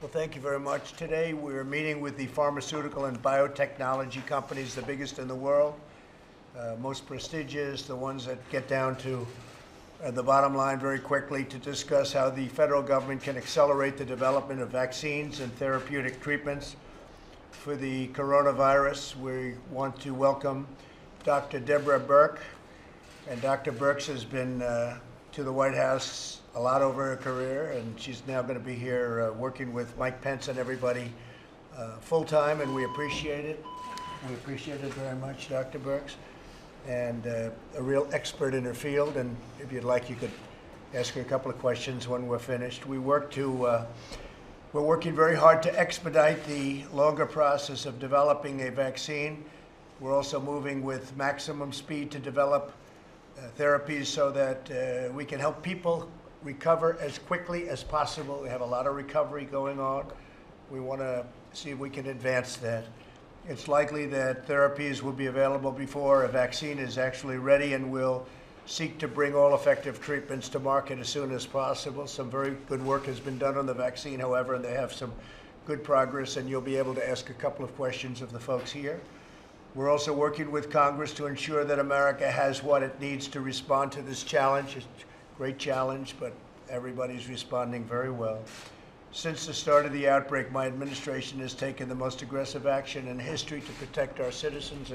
Well, thank you very much. Today we're meeting with the pharmaceutical and biotechnology companies, the biggest in the world, most prestigious, the ones that get down to the bottom line very quickly, to discuss how the federal government can accelerate the development of vaccines and therapeutic treatments for the coronavirus. We want to welcome Dr. Deborah Birx. And Dr. Birx has been to the White House a lot over her career, and she's now going to be here working with Mike Pence and everybody full-time, and we appreciate it. We appreciate it very much, Dr. Birx, and a real expert in her field. And if you'd like, you could ask her a couple of questions when we're finished. We're working very hard to expedite the longer process of developing a vaccine. We're also moving with maximum speed to develop therapies so that we can help people recover as quickly as possible. We have a lot of recovery going on. We want to see if we can advance that. It's likely that therapies will be available before a vaccine is actually ready, and we'll seek to bring all effective treatments to market as soon as possible. Some very good work has been done on the vaccine, however, and they have some good progress, and you'll be able to ask a couple of questions of the folks here. We're also working with Congress to ensure that America has what it needs to respond to this challenge. It's a great challenge, but everybody's responding very well. Since the start of the outbreak, my administration has taken the most aggressive action in history to protect our citizens,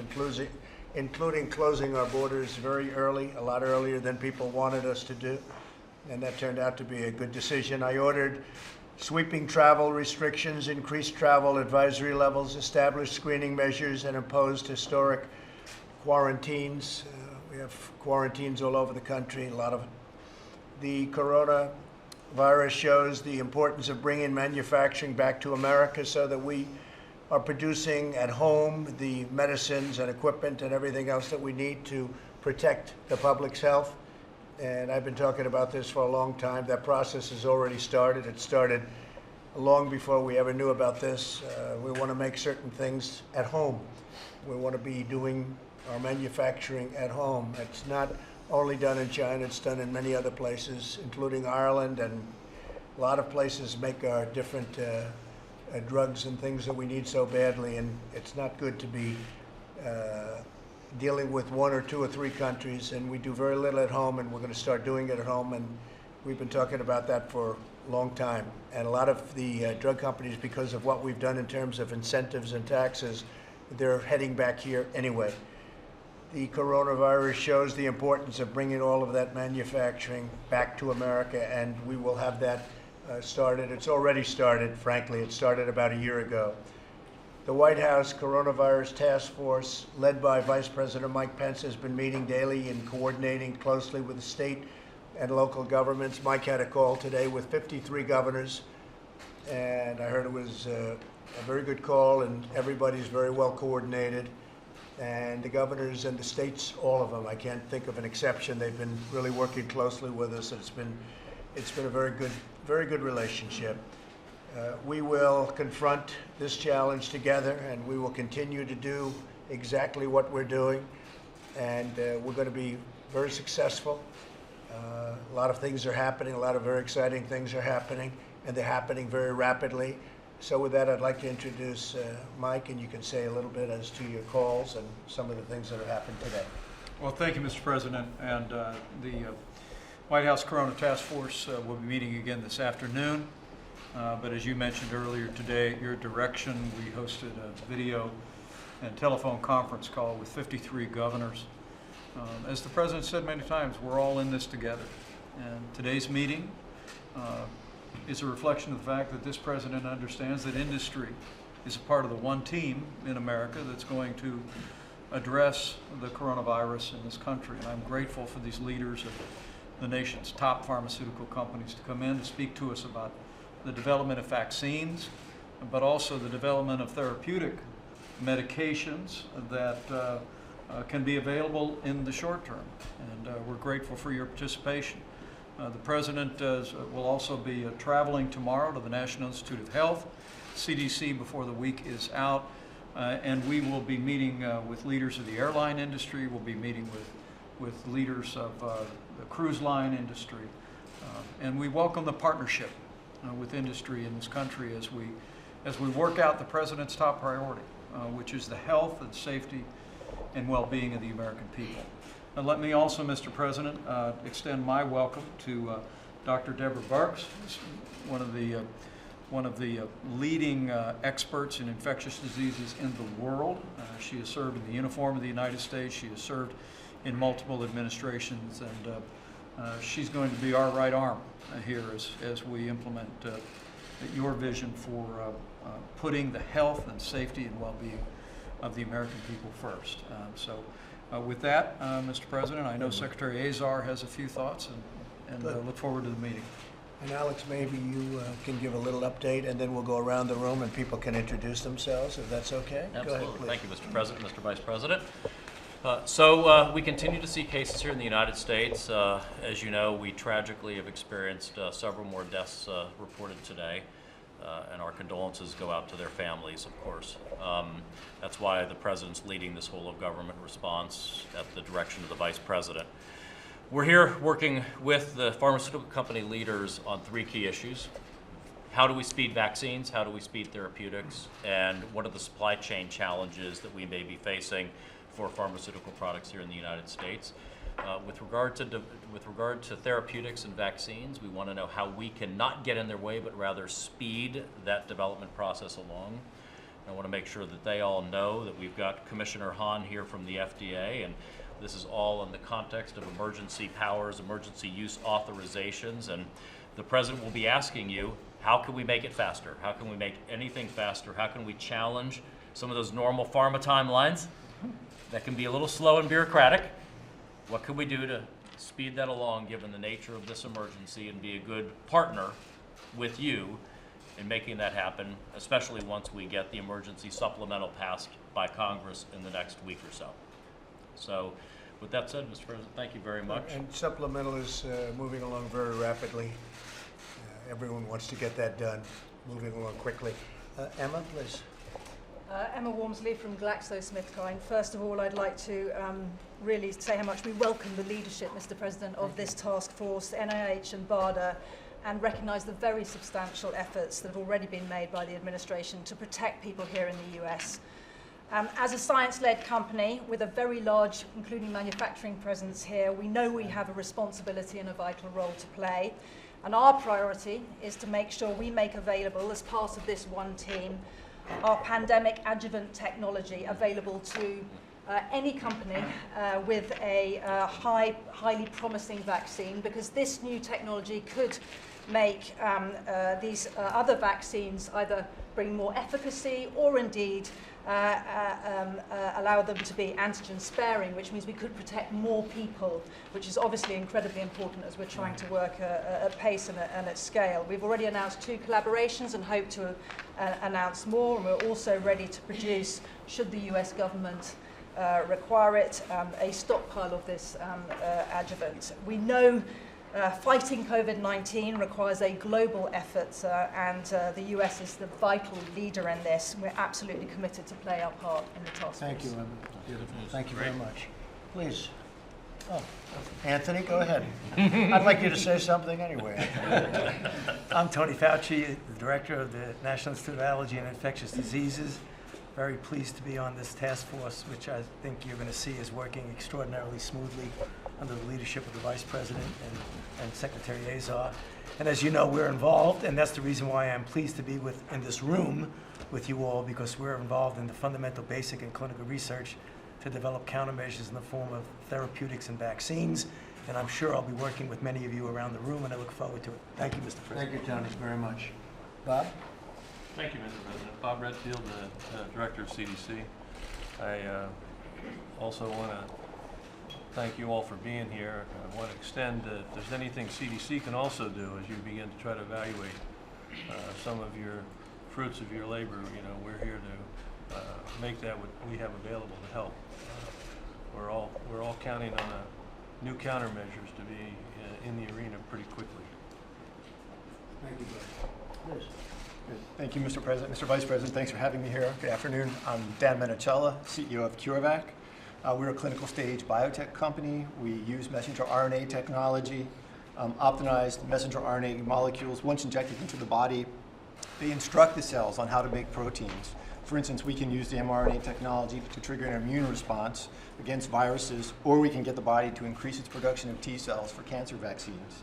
including closing our borders very early, a lot earlier than people wanted us to do, and that turned out to be a good decision. I ordered sweeping travel restrictions, increased travel advisory levels, established screening measures, and imposed historic quarantines. We have quarantines all over the country, a lot of it. The coronavirus shows the importance of bringing manufacturing back to America so that we are producing at home the medicines and equipment and everything else that we need to protect the public's health. And I've been talking about this for a long time. That process has already started. It started long before we ever knew about this. We want to make certain things at home. We want to be doing our manufacturing at home. It's not only done in China, it's done in many other places, including Ireland, and a lot of places make our different drugs and things that we need so badly, and it's not good to be dealing with one or two or three countries, and we do very little at home, and we're going to start doing it at home, and we've been talking about that for a long time. And a lot of the drug companies, because of what we've done in terms of incentives and taxes, they're heading back here anyway. The coronavirus shows the importance of bringing all of that manufacturing back to America, and we will have that started. It's already started, frankly. It started about a year ago. The White House Coronavirus Task Force, led by Vice President Mike Pence, has been meeting daily and coordinating closely with the state and local governments. Mike had a call today with 53 governors, and I heard it was a very good call, and everybody's very well coordinated. And the governors and the states, all of them, I can't think of an exception. They've been really working closely with us. It's been a very good relationship. We will confront this challenge together, and we will continue to do exactly what we're doing, and we're going to be very successful. A lot of things are happening, a lot of very exciting things are happening, and they're happening very rapidly. So with that, I'd like to introduce Mike, and you can say a little bit as to your calls and some of the things that have happened today. Well, thank you, Mr. President. And the White House Corona Task Force will be meeting again this afternoon. But as you mentioned earlier today, at your direction, we hosted a video and telephone conference call with 53 governors. As the President said many times, we're all in this together. And today's meeting is a reflection of the fact that this President understands that industry is a part of the one team in America that's going to address the coronavirus in this country. And I'm grateful for these leaders of the nation's top pharmaceutical companies to come in to speak to us about the development of vaccines, but also the development of therapeutic medications that can be available in the short term. And we're grateful for your participation. The President will also be traveling tomorrow to the National Institute of Health, CDC, before the week is out. And we will be meeting with leaders of the airline industry. We'll be meeting with leaders of the cruise line industry. And we welcome the partnership with industry in this country as we work out the President's top priority, which is the health and safety and well-being of the American people. And let me also, Mr. President, extend my welcome to Dr. Deborah Burks, one of the leading experts in infectious diseases in the world. She has served in the uniform of the United States. She has served in multiple administrations, and she's going to be our right arm here as we implement your vision for putting the health and safety and well-being of the American people first. With that, Mr. President, I know Secretary Azar has a few thoughts, and look forward to the meeting. And Alex, maybe you can give a little update, and then we'll go around the room and people can introduce themselves, if that's okay. Absolutely. Go ahead, please. Thank you, Mr. President, Mr. Vice President. We continue to see cases here in the United States. As you know, we tragically have experienced several more deaths reported today, and our condolences go out to their families, of course. That's why the President's leading this whole of government response at the direction of the Vice President. We're here working with the pharmaceutical company leaders on three key issues. How do we speed vaccines? How do we speed therapeutics? And what are the supply chain challenges that we may be facing for pharmaceutical products here in the United States? With regard to therapeutics and vaccines, we want to know how we can not get in their way, but rather speed that development process along. I want to make sure that they all know that we've got Commissioner Hahn here from the FDA, and this is all in the context of emergency powers, emergency use authorizations, and the President will be asking you, how can we make it faster? How can we make anything faster? How can we challenge some of those normal pharma timelines that can be a little slow and bureaucratic? What can we do to speed that along given the nature of this emergency and be a good partner with you in making that happen, especially once we get the emergency supplemental passed by Congress in the next week or so. So with that said, Mr. President, thank you very much. And supplemental is moving along very rapidly. Everyone wants to get that done, moving along quickly. Emma, please. Emma Walmsley from GlaxoSmithKline. First of all, I'd like to really say how much we welcome the leadership, Mr. President, of this task force, NIH and BARDA, and recognise the very substantial efforts that have already been made by the administration to protect people here in the US. As a science-led company with a very large, including manufacturing presence here, we know we have a responsibility and a vital role to play. And our priority is to make sure we make available, as part of this one team, our pandemic adjuvant technology available to any company with a highly promising vaccine, because this new technology could make these other vaccines either bring more efficacy or indeed allow them to be antigen sparing, which means we could protect more people, which is obviously incredibly important as we're trying to work at pace and at scale. We've already announced 2 collaborations and hope to announce more, and we're also ready to produce, should the US government require it, a stockpile of this adjuvant. We know fighting COVID-19 requires a global effort, and the US is the vital leader in this. We're absolutely committed to play our part in the task force. Thank you, Emma. Thank you very much. Please. Oh, Anthony, go ahead. I'd like you to say something anyway. I'm Tony Fauci, the Director of the National Institute of Allergy and Infectious Diseases. Very pleased to be on this task force, which I think you're going to see is working extraordinarily smoothly under the leadership of the Vice President and Secretary Azar. And as you know, we're involved, and that's the reason why I'm pleased to be in this room with you all, because we're involved in the fundamental, basic, and clinical research to develop countermeasures in the form of therapeutics and vaccines. And I'm sure I'll be working with many of you around the room, and I look forward to it. Thank you, Mr. President. Thank you, Tony, very much. Bob? Thank you, Mr. President. Bob Redfield, the Director of CDC. I also want to thank you all for being here. I want to extend that if there's anything CDC can also do as you begin to try to evaluate some of your fruits of your labor, we're here to make that what we have available to help. We're all counting on new countermeasures to be in the arena pretty quickly. Thank you, Bob. Please. Thank you, Mr. President. Mr. Vice President, thanks for having me here. Good afternoon. I'm Dan Menicella, CEO of CureVac. We're a clinical stage biotech company. We use messenger RNA technology optimized messenger RNA molecules. Once injected into the body, they instruct the cells on how to make proteins. For instance, we can use the mRNA technology to trigger an immune response against viruses, or we can get the body to increase its production of T cells for cancer vaccines.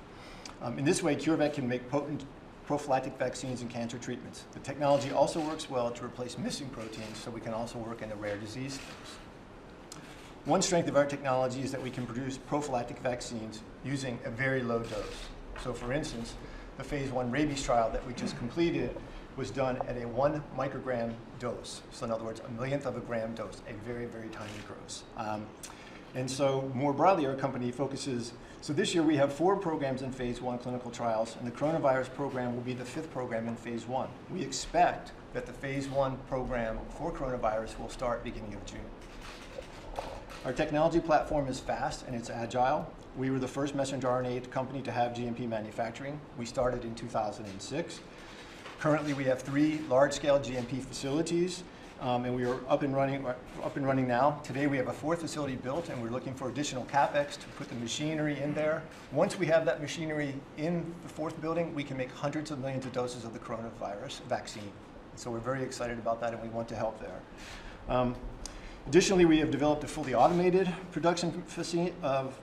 In this way, CureVac can make potent prophylactic vaccines and cancer treatments. The technology also works well to replace missing proteins, so we can also work in the rare disease space. One strength of our technology is that we can produce prophylactic vaccines using a very low dose. So for instance, the phase 1 rabies trial that we just completed was done at a 1 microgram dose. So in other words, a millionth of a gram dose, a very, very tiny dose. And so more broadly, our company focuses, so this year we have 4 programs in phase 1 clinical trials, and the coronavirus program will be the 5th program in phase 1. We expect that the phase 1 program for coronavirus will start beginning of June. Our technology platform is fast and it's agile. We were the first messenger RNA company to have GMP manufacturing. We started in 2006. Currently, we have 3 large-scale GMP facilities, and we are up and running now. Today, we have a 4th facility built, and we're looking for additional capex to put the machinery in there. Once we have that machinery in the 4th building, we can make hundreds of millions of doses of the coronavirus vaccine. So we're very excited about that, and we want to help there. Additionally, we have developed a fully automated production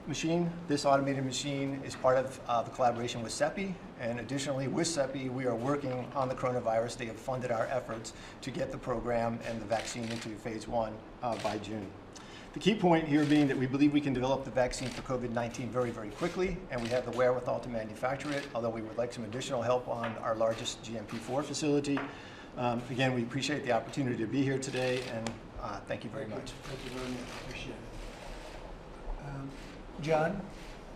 machine. This automated machine is part of the collaboration with CEPI, and additionally with CEPI, we are working on the coronavirus. They have funded our efforts to get the program and the vaccine into phase 1 by June. The key point here being that we believe we can develop the vaccine for COVID-19 very, very quickly, and we have the wherewithal to manufacture it, although we would like some additional help on our largest GMP4 facility. Again, we appreciate the opportunity to be here today, and thank you very much. Thank you very much. Appreciate it. John,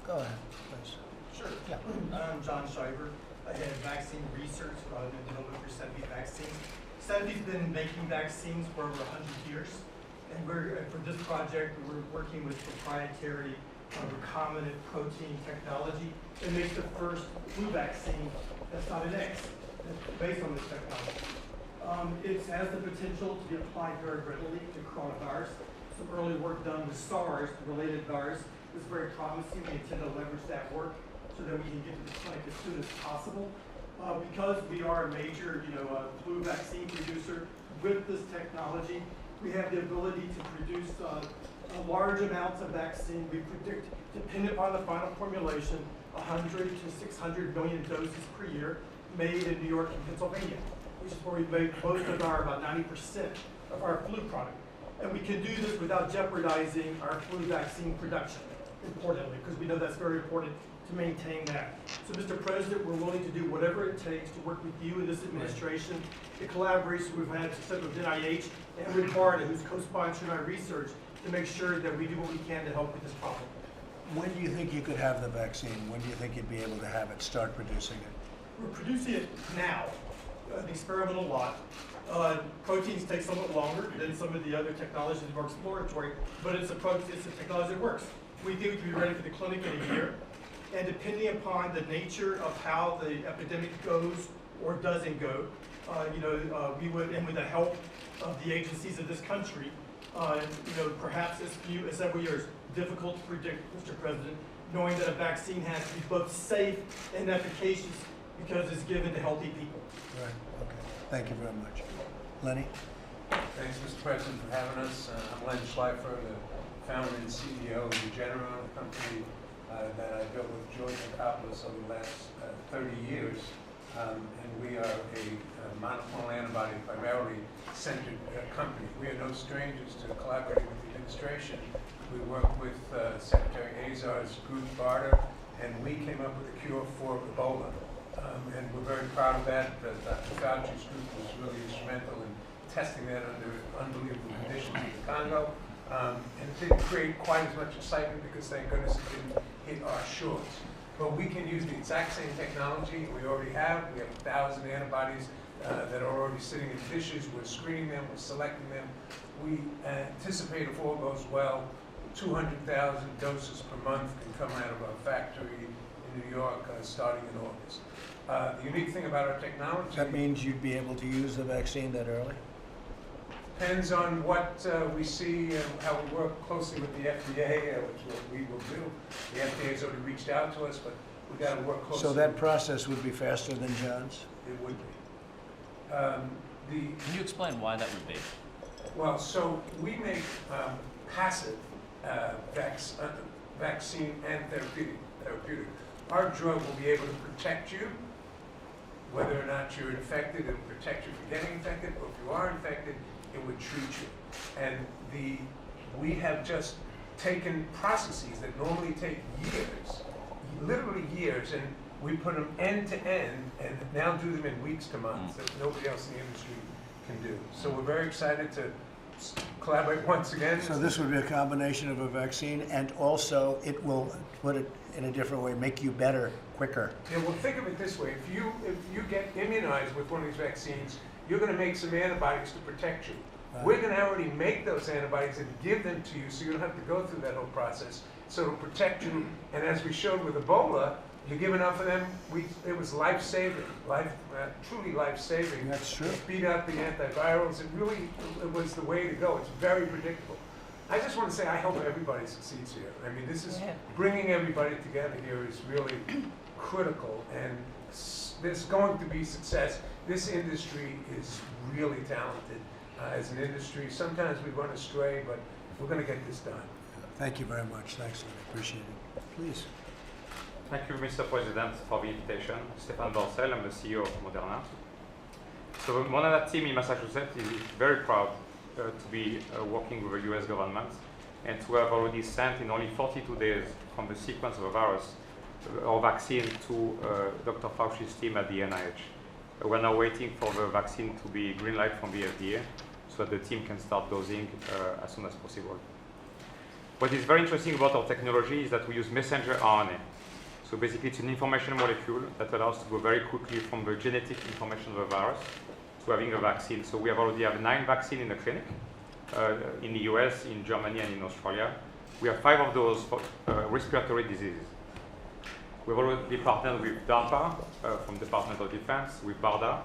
go ahead, please. Sure. Yeah. I'm John Shiver. I head vaccine research and development for CEPI Vaccines. CEPI's been making vaccines for over 100 years. And for this project, we're working with proprietary recombinant protein technology. It makes the first flu vaccine that's not an X, that's based on this technology. It has the potential to be applied very readily to coronavirus. Some early work done with SARS, the related virus, is very promising. We intend to leverage that work so that we can get to the clinic as soon as possible. Because we are a major, flu vaccine producer with this technology, we have the ability to produce large amounts of vaccine. We predict, depending upon the final formulation, 100 to 600 million doses per year made in New York and Pennsylvania, which is where we make most of about 90% of our flu product. And we can do this without jeopardizing our flu vaccine production, importantly, because we know that's very important to maintain that. So, Mr. President, we're willing to do whatever it takes to work with you and this administration, the collaboration we've had with NIH and with BARDA, who's co-sponsoring our research, to make sure that we do what we can to help with this problem. When do you think you could have the vaccine? When do you think you'd be able to have it, start producing it? We're producing it now, the experimental lot. Proteins take somewhat longer than some of the other technologies that are exploratory, but it's a technology that works. We think we can be ready for the clinic in a year, and depending upon the nature of how the epidemic goes or doesn't go, we would, and with the help of the agencies of this country, perhaps as few as several years. Difficult to predict, Mr. President, knowing that a vaccine has to be both safe and efficacious because it's given to healthy people. Right, okay. Thank you very much. Lenny? Thanks, Mr. President, for having us. I'm Len Schleifer, the founder and CEO of Regeneron, a company that I built with George Nicopolis over the last 30 years. And we are a monoclonal antibody primarily centered company. We are no strangers to collaborating with the administration. We work with Secretary Azar's group, BARDA, and we came up with a cure for Ebola. And we're very proud of that. Dr. Fauci's group was really instrumental in testing that under unbelievable conditions in the Congo. And it didn't create quite as much excitement because, thank goodness, it didn't hit our shores. But we can use the exact same technology we already have. We have 1,000 antibodies that are already sitting in dishes. We're screening them, we're selecting them. We anticipate, if all goes well, 200,000 doses per month can come out of our factory in New York starting in August. The unique thing about our technology... That means you'd be able to use the vaccine that early? Depends on what we see and how we work closely with the FDA, which is what we will do. The FDA has already reached out to us, but We got to work closely. So that process would be faster than John's? It would be. Can you explain why that would be? Well, so we make passive vaccine and therapeutic. Our drug will be able to protect you, whether or not you're infected. It will protect you from getting infected, or if you are infected, it would treat you. And we have just taken processes that normally take years, literally years, and we put them end to end, and now do them in weeks to months that nobody else in the industry can do. So we're very excited to collaborate once again. So this would be a combination of a vaccine, and also it will, put it in a different way, make you better quicker. Yeah, well, think of it this way. If you get immunized with one of these vaccines, you're going to make some antibodies to protect you. We're going to already make those antibodies and give them to you, so you don't have to go through that whole process. So it'll protect you. And as we showed with Ebola, you give enough of them, it was life-saving, truly life-saving. That's true. It beat out the antivirals. It was the way to go. It's very predictable. I just want to say I hope everybody succeeds here. I mean, this is bringing everybody together here is really critical, and there's going to be success. This industry is really talented as an industry. Sometimes we run astray, but we're going to get this done. Thank you very much. Thanks, Lenny. Appreciate it. Please. Thank you, Mr. President, for the invitation. Stéphane Borcel, I'm the CEO of Moderna. So the Moderna team in Massachusetts is very proud to be working with the US government and to have already sent in only 42 days from the sequence of a virus or vaccine to Dr. Fauci's team at the NIH. We're now waiting for the vaccine to be green light from the FDA so that the team can start dosing as soon as possible. What is very interesting about our technology is that we use messenger RNA. So basically it's an information molecule that allows to go very quickly from the genetic information of the virus to having a vaccine. So we have already have 9 vaccines in the clinic, in the US, in Germany, and in Australia. We have 5 of those for respiratory diseases. We've already partnered with DARPA from Department of Defense, with BARDA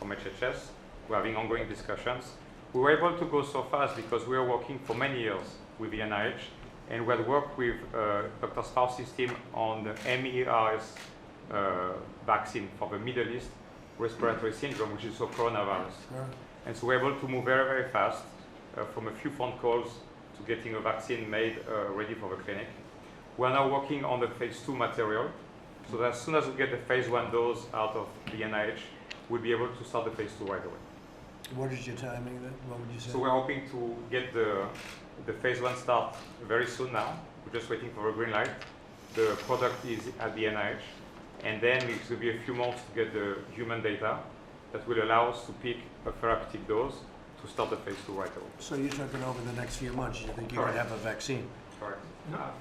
from HHS. We're having ongoing discussions. We were able to go so fast because we were working for many years with the NIH, and we had worked with Dr. Fauci's team on the MERS vaccine for the Middle East respiratory syndrome, which is so coronavirus. Sure. And so we're able to move very, very fast from a few phone calls to getting a vaccine made ready for the clinic. We're now working on the phase 2 material, so that as soon as we get the phase 1 dose out of the NIH, we'll be able to start the phase 2 right away. What is your timing then? What would you say? So we're hoping to get the phase 1 start very soon now. We're just waiting for a green light. The product is at the NIH, and then it will be a few months to get the human data that will allow us to pick a therapeutic dose to start the phase 2 right away. So you're talking over the next few months, you think you could have a vaccine? Correct.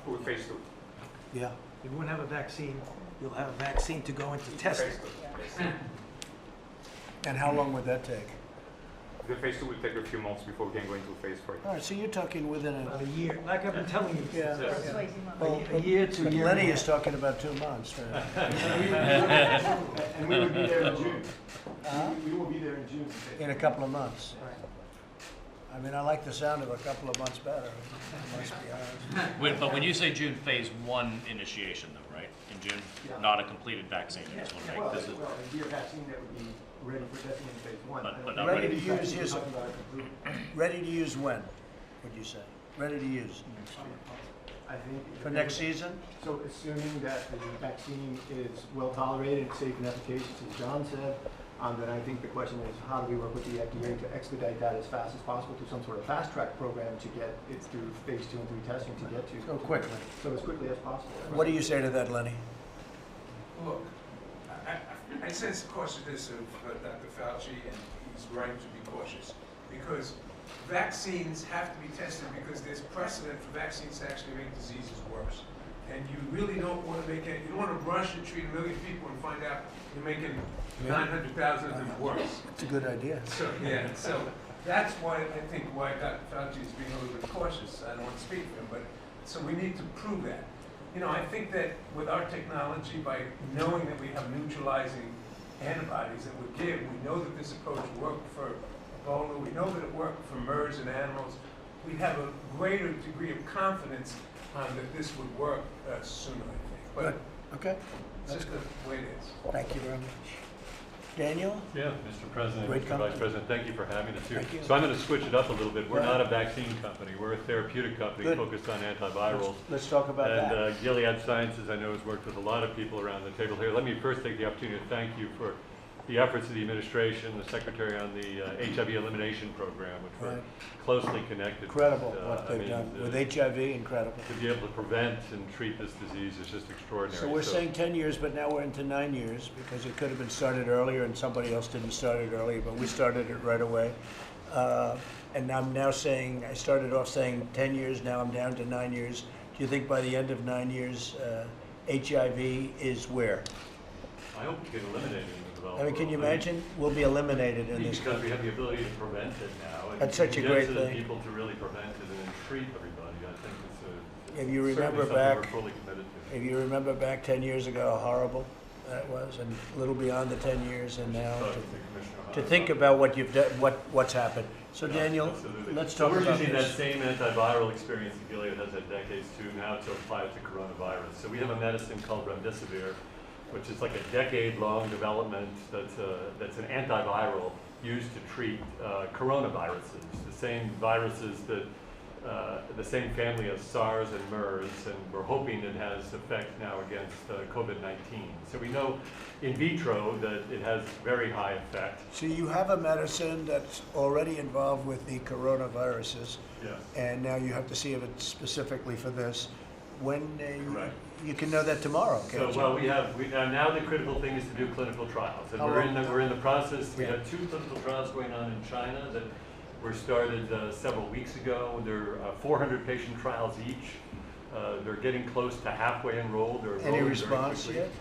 With phase 2. Yeah. You won't have a vaccine, you'll have a vaccine to go into testing. Phase 2. And how long would that take? The phase 2 will take a few months before we can go into phase 3. All right, so you're talking within About a... a year, like I've been telling you. Yeah. That's 18 months. Well, A year to a year. Lenny and a is half. talking about 2 months. Right? And we would be there in June. Huh? We will be there in June. In a couple of months. I mean, I like the sound of a couple of months better, I must be honest. But when you say June, phase 1 initiation though, right? In June, Yeah. not a completed vaccine. You just want to Well, make this is, it'd be a vaccine that would be ready for testing in phase 1. But not Ready ready. to use, yes. Talking about a complete- Ready to use when, would you say? Ready to use? I think. For next season? So assuming that the vaccine is well tolerated, safe and efficacious, as John said, then I think the question is how do we work with the FDA to expedite that as fast as possible to some sort of fast track program to get it through phase 2 and 3 testing to get to. So quickly. So as quickly as possible. What do you say to that, Lenny? Look, I sense cautiousness of Dr. Fauci, and he's right to be cautious, because vaccines have to be tested because there's precedent for vaccines to actually make diseases worse. And you really don't want to make it, you don't want to rush and treat 1 million people and find out you're making 900,000 of them worse. It's a good idea. So, yeah, so that's why I think why Dr. Fauci is being a little bit cautious. I don't want to speak for him, but so we need to prove that. You know, I think that with our technology, by knowing that we have neutralizing antibodies that would give, we know that this approach worked for Ebola, we know that it worked for MERS in animals, we have a greater degree of confidence that this would work sooner, I think. But Okay, It's just the way it is. thank you very much. Daniel? Yeah, Mr. President, Great Mr. company. Vice President, thank you for having us here. Thank you. So I'm going to switch it up a little bit. We're Right. not a vaccine company. We're a therapeutic company Good. focused on antivirals. Let's talk about And that. Gilead Sciences, I know, has worked with a lot of people around the table here. Let me first take the opportunity to thank you for the efforts of the administration, the Secretary on the HIV elimination program, which we're Right. closely connected. Incredible with. what I they've mean, done with HIV, incredible. To be able to prevent and treat this disease is just extraordinary. So we're saying 10 years, but now we're into 9 years because it could have been started earlier and somebody else didn't start it earlier, but we started it right away. And I'm now saying, I started off saying 10 years, now I'm down to 9 years. Do you think by the end of 9 years, HIV is where? I hope we can eliminate it in the developed I mean, can you world. imagine? We'll be eliminated in this Because we country. have the ability to prevent it now. and That's such a get great to the thing. people to really prevent it and then treat everybody. I think it's If you certainly remember something back, we're fully committed to. if you remember back 10 years ago, how horrible that was, and a little beyond the 10 years, and now Talk to to Commissioner to Hahn think about what you've done, what's happened. So Yeah, Daniel, absolutely. let's So talk about we're using that this. same antiviral experience that Gilead has had decades to now to apply it to coronavirus. So we have a medicine called remdesivir, which is like a decade-long development that's an antiviral used to treat coronaviruses, the same viruses that the same family as SARS and MERS, and we're hoping it has effect now against COVID-19. So we know in vitro that it has very high effect. So you have a medicine that's already involved with the coronaviruses, Yes. and now you have to see if it's specifically for this. When Correct. you can know that tomorrow, So, can't you? well, now the critical thing is to do clinical trials. And How we're long- in the process, we Yeah. have 2 clinical trials going on in China that were started several weeks ago. They're 400 patient trials each. They're getting close to halfway enrolled. They're Any enrolling very response quickly. yet?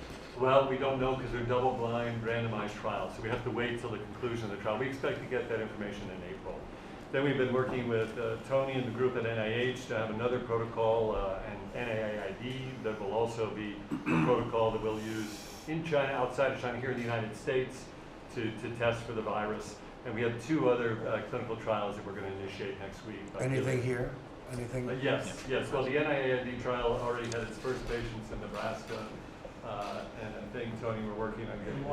Well, we don't know because they're double-blind, randomized trials, so we have to wait till the conclusion of the trial. We expect to get that information in April. Then we've been working with Tony and the group at NIH to have another protocol, and NIAID, that will also be a protocol that we'll use in China, outside of China, here in the United States, to test for the virus. And we have 2 other clinical trials that we're going to initiate next week. Anything here? Anything? Yes. Well, the NIAID trial already had its first patients in Nebraska, and I think, Tony, we're working on getting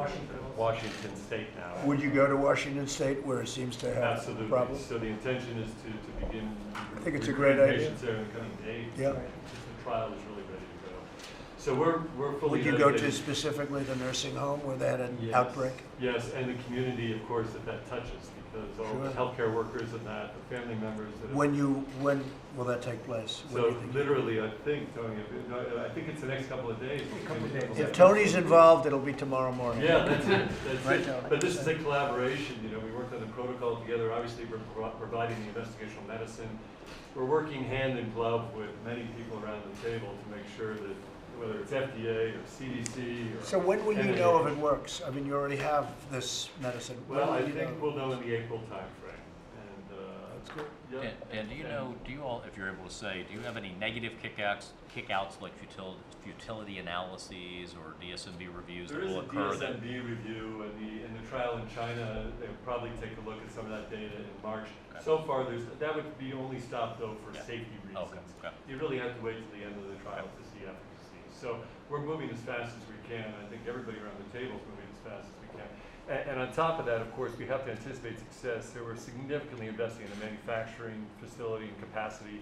Washington State now. Would you go to Washington State where it seems to have Absolutely. problems? So the intention is to begin. I think it's a great recruiting idea. Patients there in the coming days. Yeah. The trial is really ready to go. So we're fully. Would you go to dedicated- specifically the nursing home where they had an Yes. outbreak? Yes, and the community, of course, that touches, because all the Sure. healthcare workers and that, the family members that. When will that take place? When do So you think? literally, I think, Tony, I think it's the next couple of days. If Tony's involved, it'll be tomorrow morning. Yeah, that's it, Right, that's Tony. it. But this is a collaboration, we worked on the protocol together. Obviously, we're providing the investigational medicine. We're working hand in glove with many people around the table to make sure that whether it's FDA or CDC or. So when will you know if NIH. it works? I mean, you already have this medicine. When Well, will I you think know? we'll know in the April timeframe, and, That's good. yeah. And do you know, do you all, if you're able to say, do you have any negative kickouts like futility analyses or DSMB reviews that There is will a occur that? DSMB review, and the trial in China, they'll probably take a look at some of that data in March. Okay. So far, that would be only stopped though for Yeah. safety reasons. Okay. You really have to wait till the end of the trial to see efficacy. So we're moving as fast as we can. I think everybody around the table is moving as fast as we can. And on top of that, of course, we have to anticipate success. So we're significantly investing in the manufacturing facility and capacity.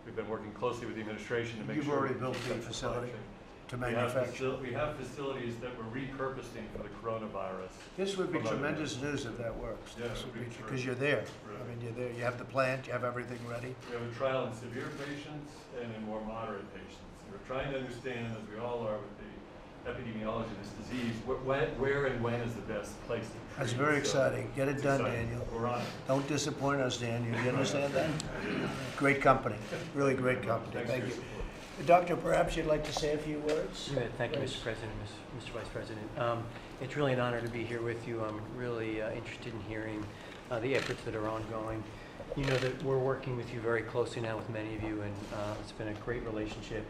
We've been working closely with the administration to make You've sure. already we built keep the up the facility production. to We have manufacture. We have facilities that we're repurposing for the coronavirus. This would be from other tremendous medicines. news if that works. Yeah, This it would would be, be because terrific. you're there. I Right. mean, you're there. You have the plant, you have everything ready. We have a trial in severe patients and in more moderate patients. We're trying to understand, as we all are with the epidemiology of this disease, where and when is the best place to treat. That's very So exciting. Get it it's done, exciting. Daniel. We're on it. Don't disappoint us, Daniel. You understand that? Great company, really great company. Thanks for Thank your you. support. Doctor, perhaps you'd like to say a few words? Yeah, thank you, Please. Mr. President, Mr. Vice President. It's really an honor to be here with you. I'm really interested in hearing the efforts that are ongoing. You know that we're working with you very closely now with many of you, and it's been a great relationship.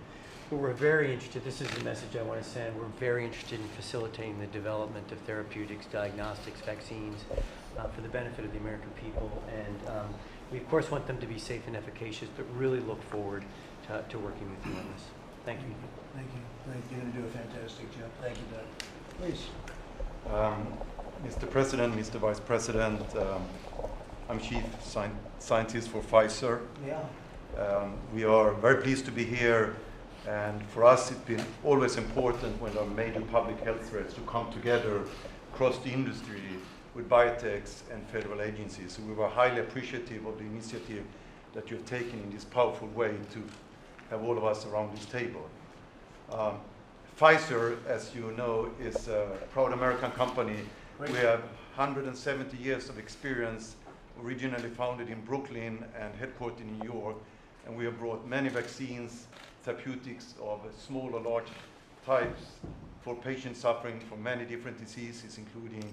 But we're very interested, this is the message I want to send, we're very interested in facilitating the development of therapeutics, diagnostics, vaccines for the benefit of the American people. And we, of course, want them to be safe and efficacious, but really look forward to working with you on this. Thank you. Thank you. You're going to do a fantastic job. Thank you, Doug. Please. Mr. President, Mr. Vice President, I'm Chief Scientist for Pfizer. Yeah. We are very pleased to be here, and for us it's been always important when there are major public health threats to come together across the industry with biotechs and federal agencies. So we were highly appreciative of the initiative that you've taken in this powerful way to have all of us around this table. Pfizer, as you know, is a proud American company. Great. We have 170 years of experience, originally founded in Brooklyn and headquartered in New York, and we have brought many vaccines, therapeutics of small or large types for patients suffering from many different diseases, including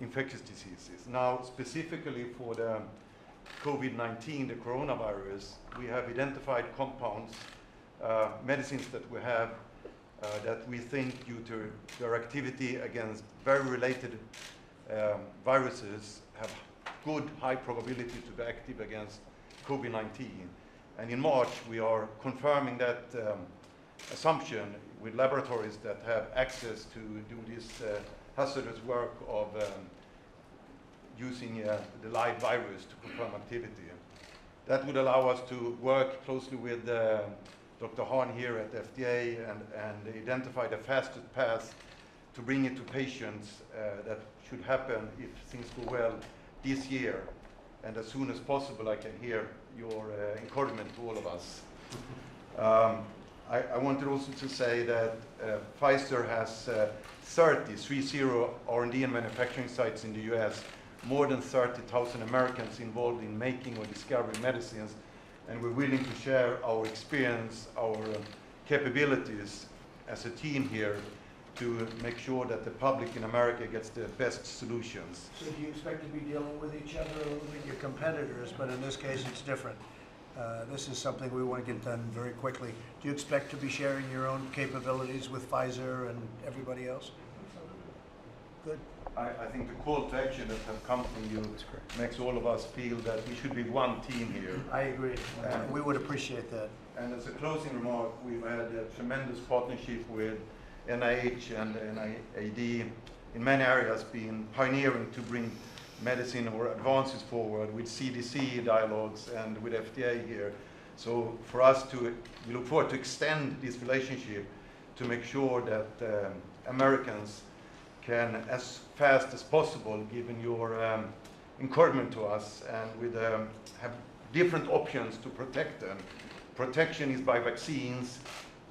infectious diseases. Now, specifically for the COVID-19, the coronavirus, we have identified compounds, medicines that we have that we think, due to their activity against very related viruses, have good high probability to be active against COVID-19. And in March, we are confirming that assumption with laboratories that have access to do this hazardous work of using the live virus to confirm activity. That would allow us to work closely with Dr. Hahn here at FDA and identify the fastest path to bring it to patients. That should happen, if things go well, this year. And as soon as possible, I can hear your encouragement to all of us. I wanted also to say that Pfizer has 30 R&D and manufacturing sites in the US, more than 30,000 Americans involved in making or discovering medicines, and we're willing to share our experience, our capabilities as a team here to make sure that the public in America gets the best solutions. So do you expect to be dealing with each other a little bit, your competitors, but in this case it's different? This is something we want to get done very quickly. Do you expect to be sharing your own capabilities with Pfizer and everybody else? Good. I think the call to action that have come from you makes all of us feel that we should be one team here. I agree. We would appreciate that. And as a closing remark, we've had a tremendous partnership with NIH and NIAID in many areas, being pioneering to bring medicine or advances forward, with CDC dialogues and with FDA here. So for us we look forward to extend this relationship to make sure that Americans can, as fast as possible, given your encouragement to us, and with have different options to protect them. Protection is by vaccines.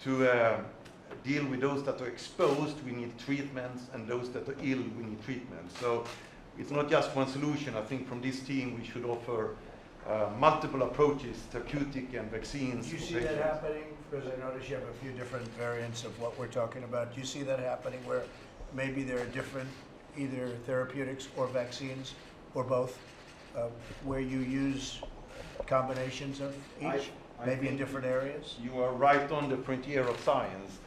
To deal with those that are exposed, we need treatments, and those that are ill, we need treatment. So it's not just one solution. I think from this team we should offer multiple approaches, therapeutic and vaccines. Do you see that happening? Because I notice you have a few different variants of what we're talking about. Do you see that happening where maybe there are different either therapeutics or vaccines or both, where you use combinations of each, maybe in different areas? You are right on the frontier of science.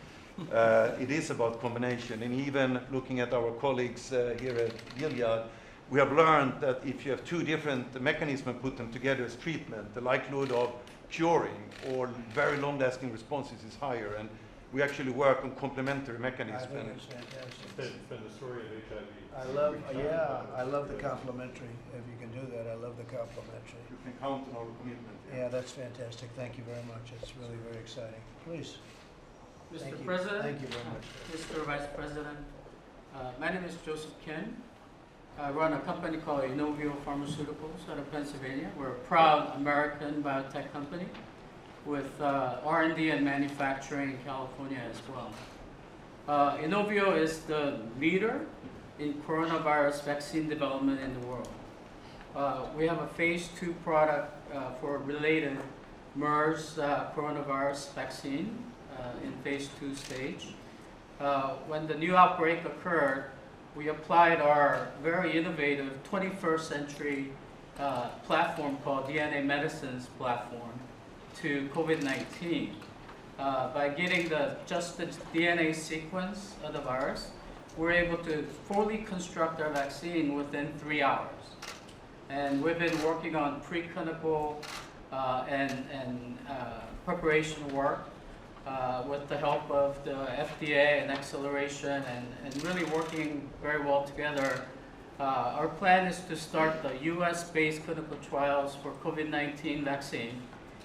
It is about combination, and even looking at our colleagues here at Gilead, we have learned that if you have two different mechanisms and put them together as treatment, the likelihood of curing or very long-lasting responses is higher, and we actually work on complementary mechanisms. I think it's fantastic. It's been the story of HIV. I love the complementary. If you can do that, I love the complementary. You can count on our commitment. Yeah, that's fantastic. Thank you very much. It's really very exciting. Please. Thank Mr. you. President. Thank you very much. Mr. Vice President, my name is Joseph Kim. I run a company called Inovio Pharmaceuticals out of Pennsylvania. We're a proud American biotech company with R&D and manufacturing in California as well. Inovio is the leader in coronavirus vaccine development in the world. We have a phase 2 product for related MERS coronavirus vaccine in phase 2 stage. When the new outbreak occurred, we applied our very innovative 21st century platform called DNA Medicines platform to COVID-19. By getting just the DNA sequence of the virus, we're able to fully construct our vaccine within 3 hours. And we've been working on preclinical and preparation work with the help of the FDA and Acceleration and really working very well together. Our plan is to start the US-based clinical trials for COVID-19 vaccine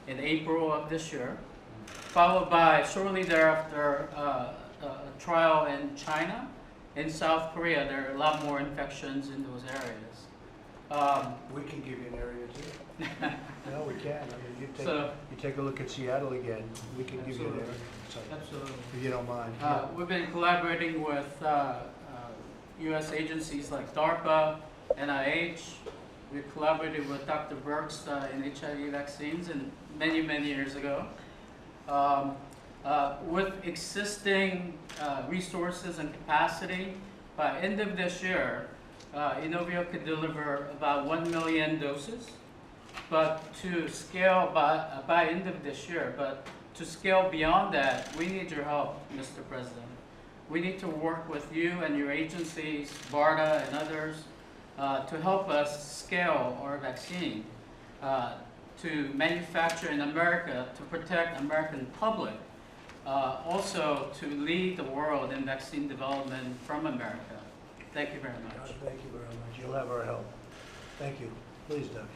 in April of this year, followed by shortly thereafter a trial in China. In South Korea, there are a lot more infections in those areas. We can give you an area too. No, we can. I mean, you take a look at Seattle again, we can give you an area. So, Absolutely. if you don't mind. We've been collaborating with U.S. agencies like DARPA, NIH. We collaborated with Dr. Birx in HIV vaccines and many, many years ago. With existing resources and capacity, by end of this year, Inovio could deliver about 1 million doses. But to scale by end of this year, but to scale beyond that, we need your help, Mr. President. We need to work with you and your agencies, BARDA and others, to help us scale our vaccine, to manufacture in America, to protect American public, also to lead the world in vaccine development from America. Thank you very much. Thank you very much. You'll have our help. Thank you. Please, Doug.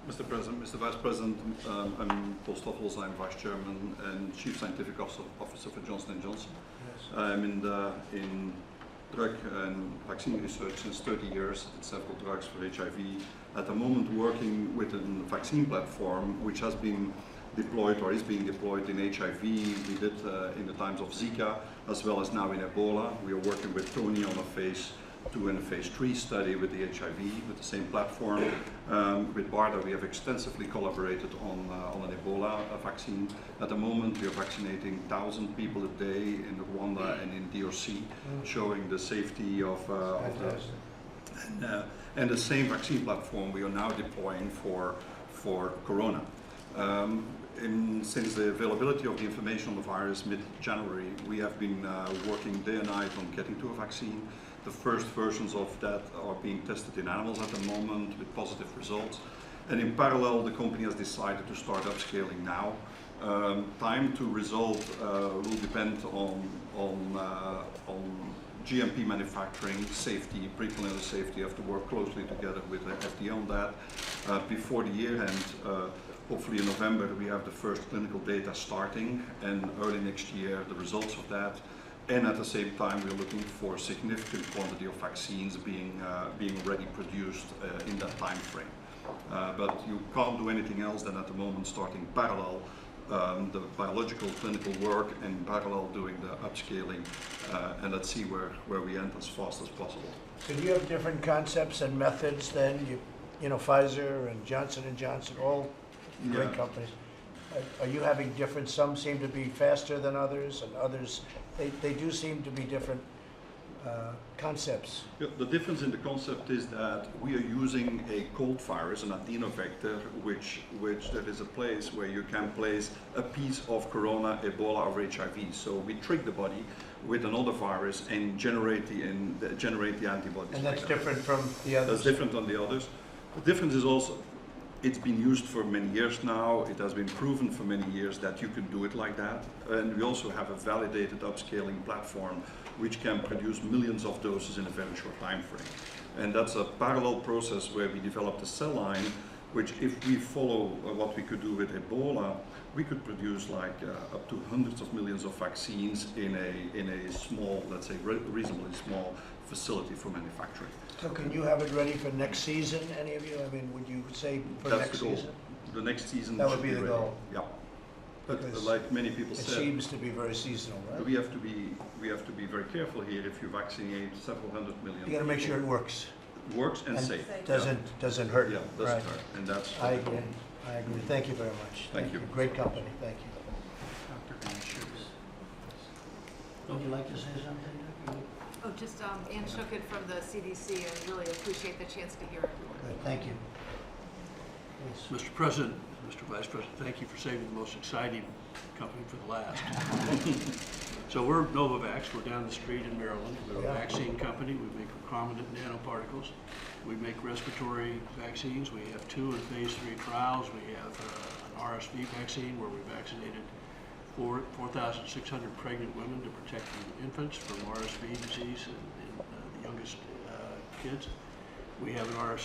Mr. President, Mr. Vice President, I'm Paul Stoffels. I'm Vice Chairman and Chief Scientific Officer for Johnson & Johnson. Yes. I'm in drug and vaccine research since 30 years, did several drugs for HIV. At the moment working with a vaccine platform which has been deployed or is being deployed in HIV. We did in the times of Zika as well as now in Ebola. We are working with Tony on a phase 2 and a phase 3 study with the HIV with the same platform. With BARDA we have extensively collaborated on an Ebola vaccine. At the moment we are vaccinating 1,000 people a day in Rwanda and in DRC, showing the safety of and the same vaccine platform we are now deploying for Corona. Since the availability of the information on the virus mid-January, we have been working day and night on getting to a vaccine. The first versions of that are being tested in animals at the moment with positive results. And in parallel, the company has decided to start upscaling now. Time to result will depend on GMP manufacturing, safety, preclinical safety. Have to work closely together with the FDA on that. Before the year end, hopefully in November, we have the first clinical data starting, and early next year, the results of that. And at the same time, we're looking for a significant quantity of vaccines being ready produced in that time frame. But you can't do anything else than at the moment starting parallel the biological clinical work and parallel doing the upscaling, and let's see where we end as fast as possible. So do you have different concepts and methods then? You know, Pfizer and Johnson & Johnson, all great companies. Are you having different, some seem to be faster than others, and others, they do seem to be different concepts. Yeah, the difference in the concept is that we are using a cold virus, an adenovector, which there is a place where you can place a piece of Corona, Ebola, or HIV. So we trick the body with another virus and generate the antibodies. And that's different from the others? That's different than the others. The difference is also, it's been used for many years now. It has been proven for many years that you can do it like that. And we also have a validated upscaling platform which can produce millions of doses in a very short time frame. And that's a parallel process where we developed a cell line, which if we follow what we could do with Ebola, we could produce like up to hundreds of millions of vaccines in a small, let's say reasonably small facility for manufacturing. So can you have it ready for next season, any of you? I mean, would you say for That's next the goal. season? The next season That would should be the ready. goal. Yeah. But Because like many people It said, seems to be very seasonal, right? we have to be very careful here. If you vaccinate several hundred million, You got to make sure it works. works and safe. Doesn't hurt. Yeah, doesn't Right. hurt, and that's. I agree. I agree. Thank you very much. Thank you. Great company. Thank you. Would you like to say something? Oh, just Ann Shookett from the CDC, and really appreciate the chance to hear everyone. Good. Thank you. Please. Mr. President, Mr. Vice President, thank you for saving the most exciting company for the last. So we're Novavax. We're down the street in Maryland. We're a vaccine company. We make recombinant nanoparticles. We make respiratory vaccines. We have 2 in phase 3 trials. We have an RSV vaccine where we vaccinated 4,600 pregnant women to protect infants from RSV disease in the youngest kids. We have an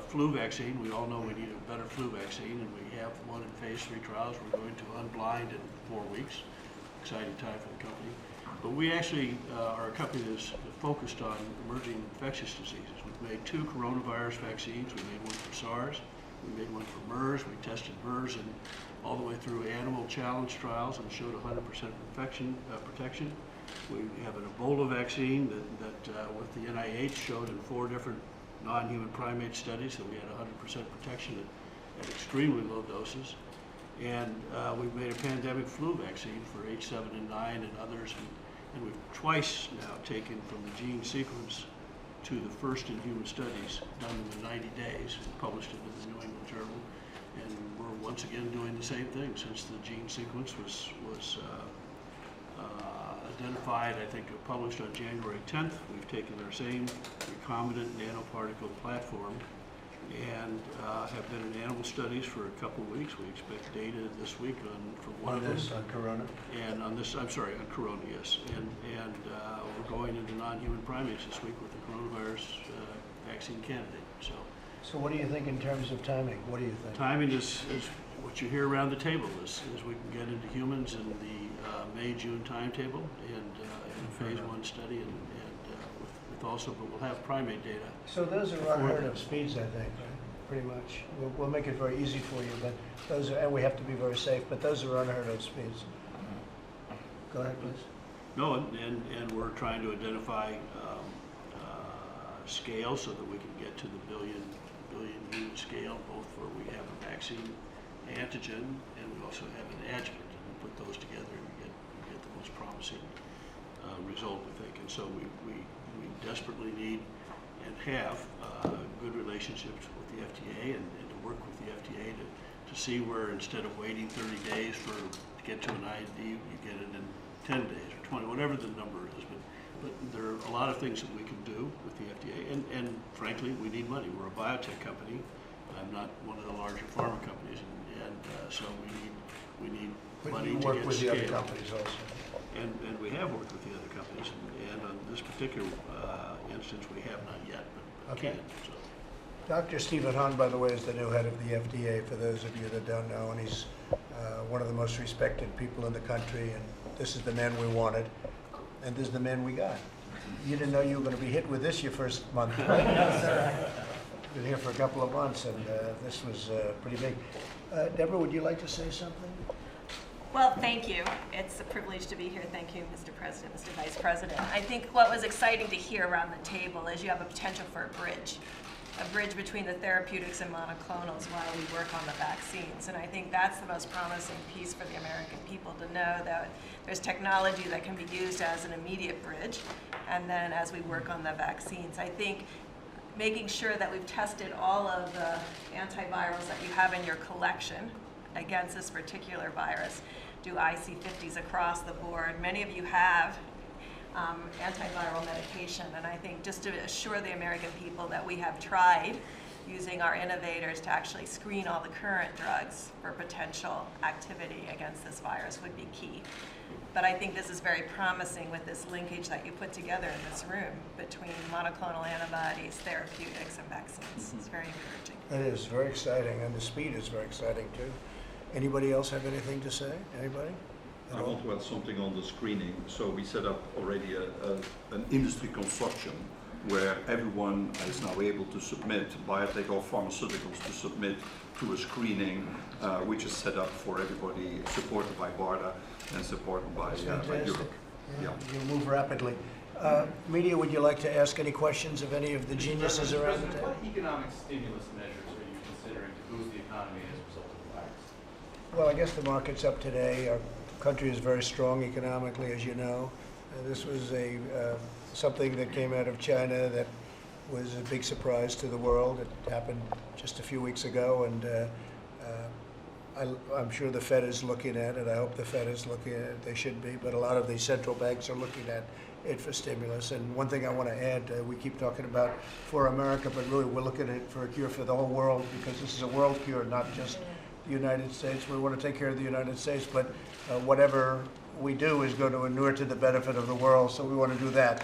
flu vaccine. We all know we need a better flu vaccine, and we have one in phase 3 trials. We're going to unblind in 4 weeks. Exciting time for the company. But we actually are a company that's focused on emerging infectious diseases. We've made 2 coronavirus vaccines. We made one for SARS. We made one for MERS. We tested MERS and all the way through animal challenge trials and showed 100% protection. We have an Ebola vaccine that with the NIH showed in 4 different non-human primate studies that we had 100% protection at extremely low doses. And we've made a pandemic flu vaccine for H7N9 and others. And we've twice now taken from the gene sequence to the first in human studies done in the 90 days and published it in the New England Journal. And we're once again doing the same thing since the gene sequence was identified, I think published on January 10th. We've taken our same recombinant nanoparticle platform and have been in animal studies for a couple of weeks. We expect data this week from one of them. On corona? And on this, I'm sorry, on corona, yes. And we're going into non-human primates this week with the coronavirus vaccine candidate. So what do you think in terms of timing? What do you think? Timing is what you hear around the table is we can get into humans in the May-June timetable and in a phase 1 study and with also, but we'll have primate data. So those are unheard of speeds, I think, right? Pretty much. We'll make it very easy for you, but those are, and we have to be very safe, but those are unheard of speeds. Go ahead, please. No, and we're trying to identify scale so that we can get to the billion unit scale, both where we have a vaccine antigen and we also have an adjuvant. And we put those together and we get the most promising result, we think. And so we desperately need and have good relationships with the FDA and to work with the FDA to see where instead of waiting 30 days to get to an IND, you get it in 10 days or 20, whatever the number is. But there are a lot of things that we can do with the FDA, and frankly, we need money. We're a biotech company. I'm not one of the larger pharma companies, and so we need money to get scale. But you work with the other companies also. And we have worked with the other companies, and on this particular instance, we have not yet, but Okay. can. So. Dr. Stephen Hahn, by the way, is the new head of the FDA, for those of you that don't know, and he's one of the most respected people in the country, and this is the man we wanted, and this is the man we got. You didn't know you were going to be hit with this your first month, right? No, sir. Been here for a couple of months, and this was pretty big. Deborah, would you like to say something? Well, thank you. It's a privilege to be here. Thank you, Mr. President, Mr. Vice President. I think what was exciting to hear around the table is you have a potential for a bridge between the therapeutics and monoclonals while we work on the vaccines. And I think that's the most promising piece for the American people to know, that there's technology that can be used as an immediate bridge, and then as we work on the vaccines. I think making sure that we've tested all of the antivirals that you have in your collection against this particular virus, do IC50s across the board. Many of you have antiviral medication, and I think just to assure the American people that we have tried using our innovators to actually screen all the current drugs for potential activity against this virus would be key. But I think this is very promising with this linkage that you put together in this room between monoclonal antibodies, therapeutics, and vaccines. It's very encouraging. It is very exciting, and the speed is very exciting, too. Anybody else have anything to say? Anybody? I want to add something on the screening. So we set up already an industry consortium where everyone is now able to submit, biotech or pharmaceuticals, to submit to a screening which is set up for everybody, supported by BARDA and supported by Europe. Yeah. You move rapidly. Media, would you like to ask any questions of any of the geniuses around the table? What economic stimulus measures are you considering to boost the economy as a result of the virus? Well, I guess the market's up today. Our country is very strong economically, as you know. This was something that came out of China that was a big surprise to the world. It happened just a few weeks ago, and I'm sure the Fed is looking at it. I hope the Fed is looking at it. They should be, but a lot of the central banks are looking at it for stimulus. And one thing I want to add, we keep talking about for America, but really we're looking at it for a cure for the whole world, because this is a world cure, not just the the United States. We want to take care of the United States, but whatever we do is going to inure to the benefit of the world, so we want to do that.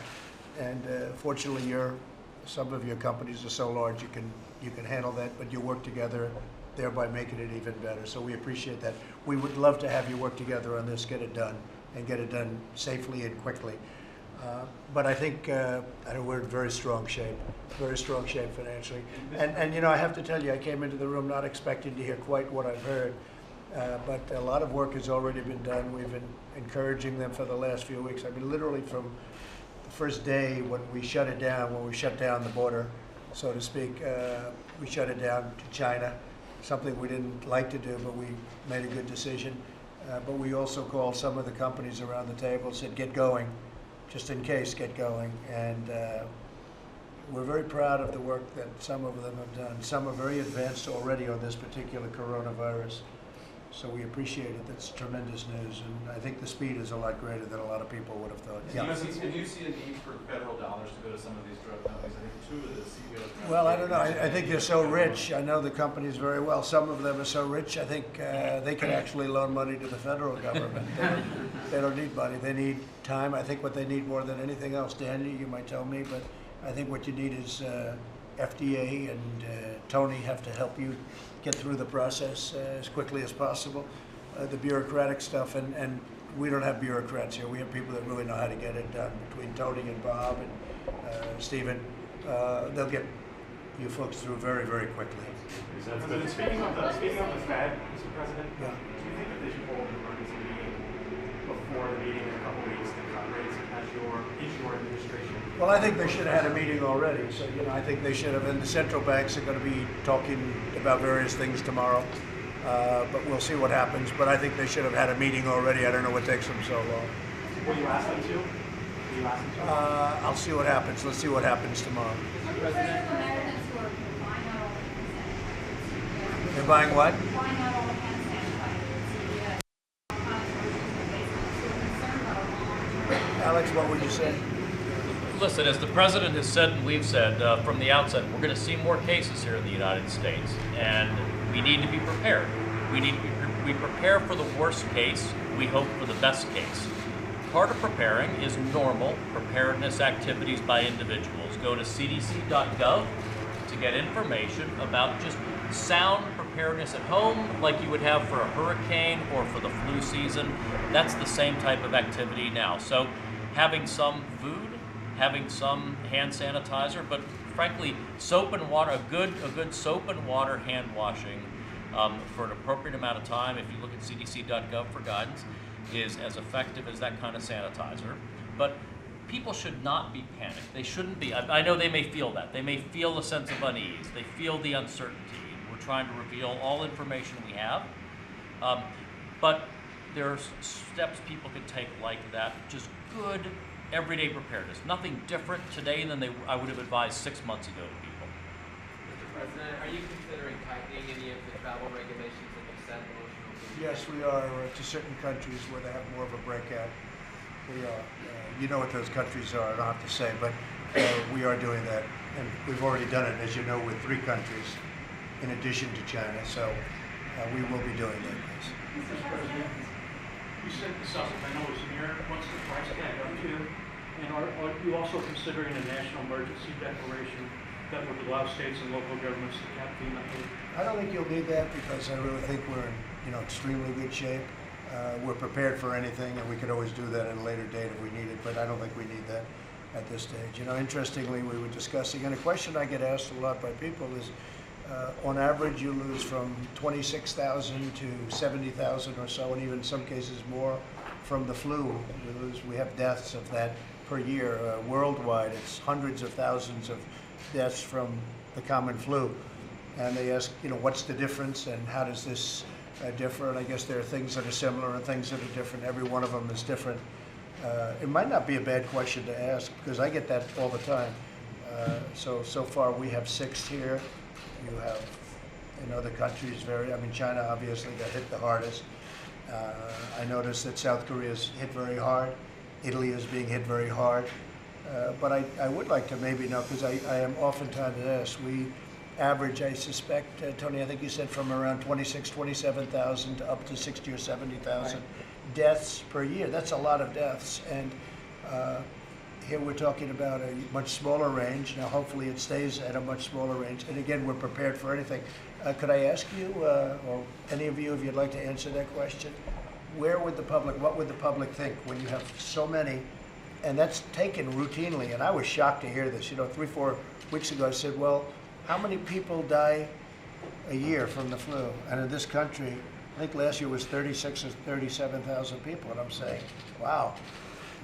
And fortunately, some of your companies are so large you can handle that, but you work together, thereby making it even better. So we appreciate that. We would love to have you work together on this, get it done, and get it done safely and quickly. But I think we're in very strong shape financially. And you know, I have to tell you, I came into the room not expecting to hear quite what I've heard, but a lot of work has already been done. We've been encouraging them for the last few weeks. I mean, literally from the first day when we shut it down, when we shut down the border, so to speak, we shut it down to China, something we didn't like to do, but we made a good decision. But we also called some of the companies around the table, said, get going, just in case, get going. And we're very proud of the work that some of them have done. Some are very advanced already on this particular coronavirus. So we appreciate it. That's tremendous news. And I think the speed is a lot greater than a lot of people would have thought. Do you see a need for federal dollars to go to some of these drug companies? I think 2 of the CEOs... Well, I don't know. I think they're so rich. I know the companies very well. Some of them are so rich, I think they can actually loan money to the federal government. They don't need money. They need time. I think what they need more than anything else, Danny, you might tell me, but I think what you need is FDA and Tony have to help you get through the process as quickly as possible. The bureaucratic stuff, and we don't have bureaucrats here. We have people that really know how to get it done. Between Tony and Bob and Stephen, they'll get you folks through very, very quickly. Speaking of the Fed, Mr. President, do you think that they should hold an emergency meeting before the meeting in a couple weeks to cut rates as your administration? Well, I think they should have had a meeting already. So, you know, I think they should have. And the central banks are going to be talking about various things tomorrow. But we'll see what happens. But I think they should have had a meeting already. I don't know what takes them so long. Will you ask them to? I'll see what happens. Let's see what happens tomorrow. They're buying what? Alex, what would you say? Listen, as the president has said and we've said from the outset, we're going to see more cases here in the United States, and we need to be prepared. We prepare for the worst case, we hope for the best case. Part of preparing is normal preparedness activities by individuals. Go to cdc.gov to get information about just sound preparedness at home like you would have for a hurricane or for the flu season. That's the same type of activity now. So having some food, having some hand sanitizer, but frankly, soap and water, a good soap and water hand washing for an appropriate amount of time, if you look at cdc.gov for guidance, is as effective as that kind of sanitizer. But people should not be panicked. They shouldn't be. I know they may feel that. They may feel a sense of unease. They feel the uncertainty. We're trying to reveal all information we have. But there are steps people can take like that, just good everyday preparedness. Nothing different today than I would have advised 6 months ago to people. Mr. President, are you considering tightening any of the travel regulations that you set in motion? Yes, we are to certain countries where they have more of a breakout. We are. You know what those countries are, I don't have to say, but we are doing that. And we've already done it, as you know, with 3 countries in addition to China. So we will be doing that. Mr. President, you said the subject, I know, is near. What's the price tag up to? And are you also considering a national emergency declaration that would allow states and local governments to cap FEMA aid? I don't think you'll need that because I really think we're in extremely good shape. We're prepared for anything, and we could always do that at a later date if we need it, but I don't think we need that at this stage. You know, interestingly, we were discussing, and a question I get asked a lot by people is, on average, you lose from 26,000 to 70,000 or so, and even in some cases more from the flu. We have deaths of that per year. Worldwide, it's hundreds of thousands of deaths from the common flu. And they ask, what's the difference and how does this differ? And I guess there are things that are similar and things that are different. Every one of them is different. It might not be a bad question to ask because I get that all the time. So far we have 6 here. You have in other countries China obviously got hit the hardest. I noticed that South Korea is hit very hard. Italy is being hit very hard. But I would like to maybe know, because I am oftentimes asked, average, I suspect, Tony, I think you said from around 26, 27,000 to up to 60 or 70,000 deaths per year. That's a lot of deaths. And here we're talking about a much smaller range. Now, hopefully it stays at a much smaller range. And again, we're prepared for anything. Could I ask you, or any of you, if you'd like to answer that question, what would the public think when you have so many? And that's taken routinely. And I was shocked to hear this. 3-4 weeks ago, I said, well, how many people die a year from the flu? And in this country, I think last year was 36 or 37,000 people. And I'm saying, wow,